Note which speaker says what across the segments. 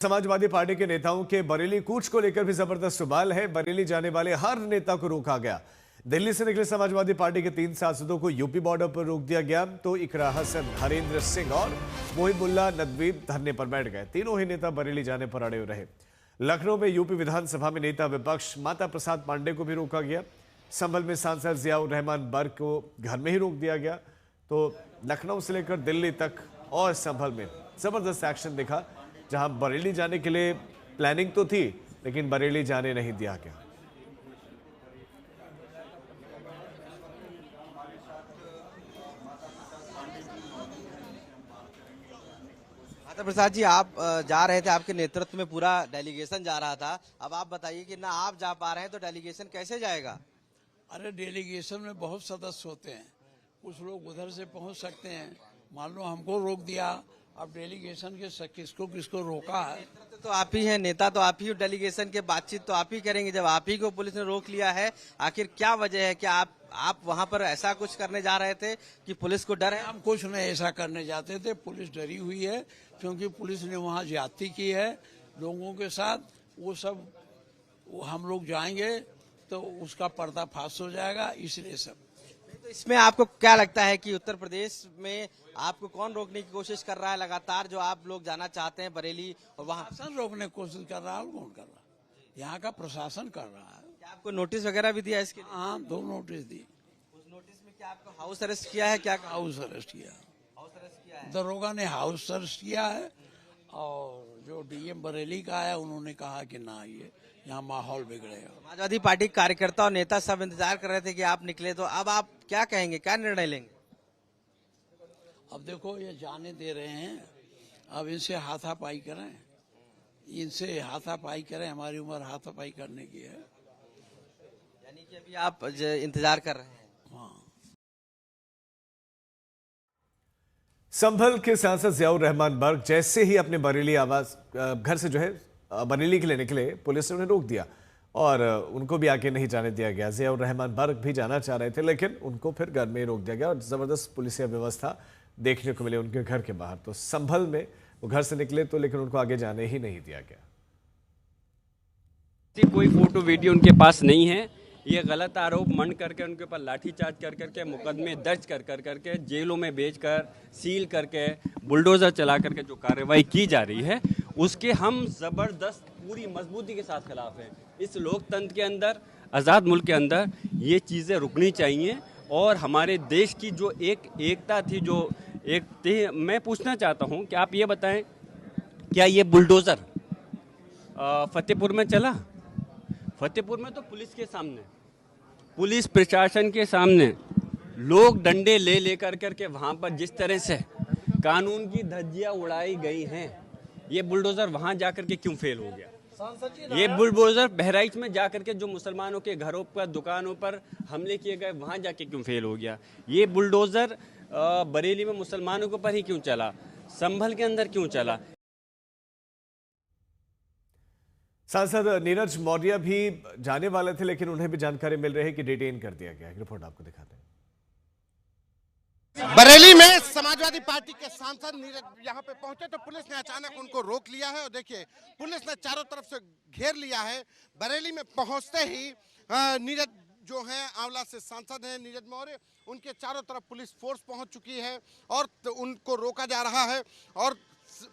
Speaker 1: Samajwadi party के नेताओं के बरेली कूच को लेकर भी जबरदस्त उबाल है। बरेली जाने वाले हर नेता को रोका गया। दिल्ली से निकले समाजवादी पार्टी के 3 सांसदों को यूपी बॉर्डर पर रोक दिया गया, तो इकरा हसन, हरेंद्र सिंह और मोहिबुल्ला नदवी धरने पर बैठ गए। तीनों ही नेता बरेली जाने पर अड़े रहे। लखनऊ में यूपी विधानसभा में नेता विपक्ष माता प्रसाद पांडे को भी रोका गया। संभल में सांसद जियाउर रहमान बर्क को घर में ही रोक दिया गया। तो लखनऊ से लेकर दिल्ली तक और संभल में जबरदस्त एक्शन दिखा, जहां बरेली जाने के लिए प्लानिंग तो थी, लेकिन बरेली जाने नहीं दिया गया।
Speaker 2: माता प्रसाद जी, आप जा रहे थे, आपके नेतृत्व में पूरा डेलीगेशन जा रहा था। अब आप बताइए कि ना आप जा पा रहे हैं तो डेलीगेशन कैसे जाएगा?
Speaker 3: अरे डेलीगेशन में बहुत सदस्य होते हैं, कुछ लोग उधर से पहुंच सकते हैं। मान लो हमको रोक दिया, अब डेलीगेशन के किसको किसको रोका है?
Speaker 2: तो आप ही हैं, नेता तो आप ही हो, डेलीगेशन के बातचीत तो आप ही करेंगे। जब आप ही को पुलिस ने रोक लिया है, आखिर क्या वजह है कि आप वहां पर ऐसा कुछ करने जा रहे थे कि पुलिस को डर है?
Speaker 3: हम कुछ नहीं ऐसा करने जाते थे, पुलिस डरी हुई है क्योंकि पुलिस ने वहां ज्यादती की है लोगों के साथ। वो हम लोग जाएंगे तो उसका पर्दाफाश हो जाएगा, इसलिए सब।
Speaker 2: तो इसमें आपको क्या लगता है कि उत्तर प्रदेश में आपको कौन रोकने की कोशिश कर रहा है लगातार, जो आप लोग जाना चाहते हैं बरेली, और वहाँ
Speaker 3: प्रशासन रोकने की कोशिश कर रहा है? और कौन कर रहा है? यहाँ का प्रशासन कर रहा है।
Speaker 2: क्या आपको नोटिस वगैरह भी दिया इसके लिए?
Speaker 3: हाँ, 2 नोटिस दी।
Speaker 2: उस नोटिस में क्या आपको हाउस अरेस्ट किया है? क्या
Speaker 3: हाउस अरेस्ट किया?
Speaker 2: हाउस अरेस्ट किया है?
Speaker 3: दरोगा ने हाउस अरेस्ट किया है, और जो डीएम बरेली का है उन्होंने कहा कि ना, ये यहाँ माहौल बिगड़ेगा।
Speaker 2: समाजवादी पार्टी के कार्यकर्ता और नेता सब इंतजार कर रहे थे कि आप निकले, तो अब आप क्या कहेंगे, क्या निर्णय लेंगे?
Speaker 3: अब देखो, ये जाने दे रहे हैं, अब इनसे हाथापाई करें, हमारी उम्र हाथापाई करने की है।
Speaker 2: यानी कि अभी आप इंतजार कर रहे हैं?
Speaker 3: हाँ।
Speaker 1: संभल के सांसद जियाउर रहमान बर्क जैसे ही अपने बरेली आवास घर से बरेली के लिए निकले, पुलिस ने उन्हें रोक दिया और उनको भी आगे नहीं जाने दिया गया। जियाउर रहमान बर्क भी जाना चाह रहे थे, लेकिन उनको फिर घर में ही रोक दिया गया और जबरदस्त पुलिस व्यवस्था देखने को मिली उनके घर के बाहर। तो संभल में वो घर से निकले तो, लेकिन उनको आगे जाने ही नहीं दिया गया।
Speaker 4: कोई फोटो वीडियो उनके पास नहीं है। ये गलत आरोप मन करके उनके ऊपर लाठीचार्ज कर करके, मुकदमे दर्ज कर करके, जेलों में भेजकर, सील करके, बुलडोजर चला करके जो कार्रवाई की जा रही है, उसके हम जबरदस्त पूरी मजबूती के साथ खिलाफ हैं। इस लोकतंत्र के अंदर, आज़ाद मुल्क के अंदर ये चीज़ें रुकनी चाहिए। और हमारे देश की जो एकता थी, मैं पूछना चाहता हूँ कि आप ये बताएं, क्या ये बुलडोजर फतेहपुर में चला? फतेहपुर में तो पुलिस के सामने, पुलिस प्रशासन के सामने लोग डंडे ले करके वहाँ पर जिस तरह से कानून की धज्जियाँ उड़ाई गई हैं, ये बुलडोजर वहाँ जाकर के क्यों फेल हो गया? ये बुलडोजर बहराइच में जाकर के जो मुसलमानों के घरों पर, दुकानों पर हमले किए गए, वहाँ जाके क्यों फेल हो गया? ये बुलडोजर बरेली में मुसलमानों के ऊपर ही क्यों चला? संभल के अंदर क्यों चला?
Speaker 1: सांसद नीरज मौर्य भी जाने वाले थे, लेकिन उन्हें भी जानकारी मिल रही है कि डिटेन कर दिया गया है। रिपोर्ट आपको दिखाते हैं।
Speaker 5: बरेली में समाजवादी पार्टी के सांसद नीरज यहाँ पे पहुंचे तो पुलिस ने अचानक उनको रोक लिया है, और देखिए पुलिस ने चारों तरफ से घेर लिया है। बरेली में पहुंचते ही नीरज जो हैं, आंवला से सांसद हैं नीरज मौर्य, उनके चारों तरफ पुलिस फोर्स पहुंच चुकी है और उनको रोका जा रहा है। और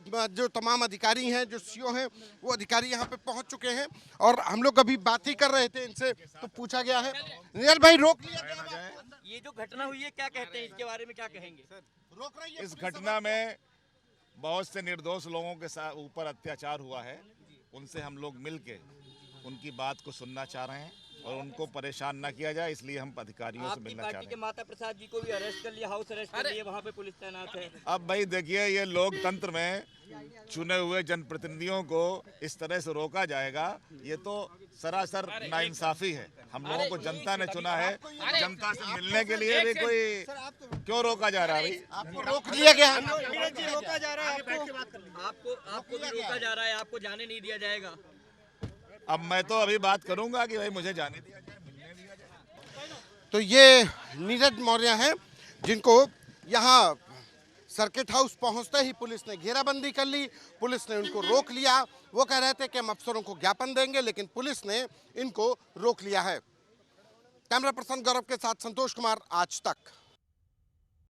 Speaker 5: जो तमाम अधिकारी हैं, जो सीओ हैं, वो अधिकारी यहाँ पे पहुंच चुके हैं। और हम लोग अभी बात ही कर रहे थे इनसे, तो पूछा गया है, नीरज भाई रोक लिया गया,
Speaker 6: ये जो घटना हुई है क्या कहते हैं, इसके बारे में क्या कहेंगे?
Speaker 5: रोक रही है
Speaker 7: इस घटना में बहुत से निर्दोष लोगों के साथ ऊपर अत्याचार हुआ है। उनसे हम लोग मिलके उनकी बात को सुनना चाह रहे हैं और उनको परेशान ना किया जाए, इसलिए हम अधिकारियों से मिलना चाह रहे हैं।
Speaker 6: आपकी पार्टी के माता प्रसाद जी को भी अरेस्ट कर लिया, हाउस अरेस्ट कर लिया, वहाँ पे पुलिस तैनात है।
Speaker 7: अब भाई देखिए, ये लोकतंत्र में चुने हुए जनप्रतिनिधियों को इस तरह से रोका जाएगा, ये तो सरासर नाइंसाफी है। हम लोगों को जनता ने चुना है, जनता से मिलने के लिए भी कोई क्यों रोका जा रहा है? भाई
Speaker 5: आपको रोक लिया गया है,
Speaker 6: रोका जा रहा है, आपको भी रोका जा रहा है, आपको जाने नहीं दिया जाएगा।
Speaker 7: अब मैं तो अभी बात करूंगा कि भाई मुझे जाने दिया जाए, मिलने दिया जाए।
Speaker 5: तो ये नीरज मौर्य हैं, जिनको यहाँ सर्किट हाउस पहुंचते ही पुलिस ने घेराबंदी कर ली। पुलिस ने उनको रोक लिया। वो कह रहे थे कि हम अफसरों को ज्ञापन देंगे, लेकिन पुलिस ने इनको रोक लिया है। कैमरा पर्सन गौरव के साथ संतोष कुमार, आज तक।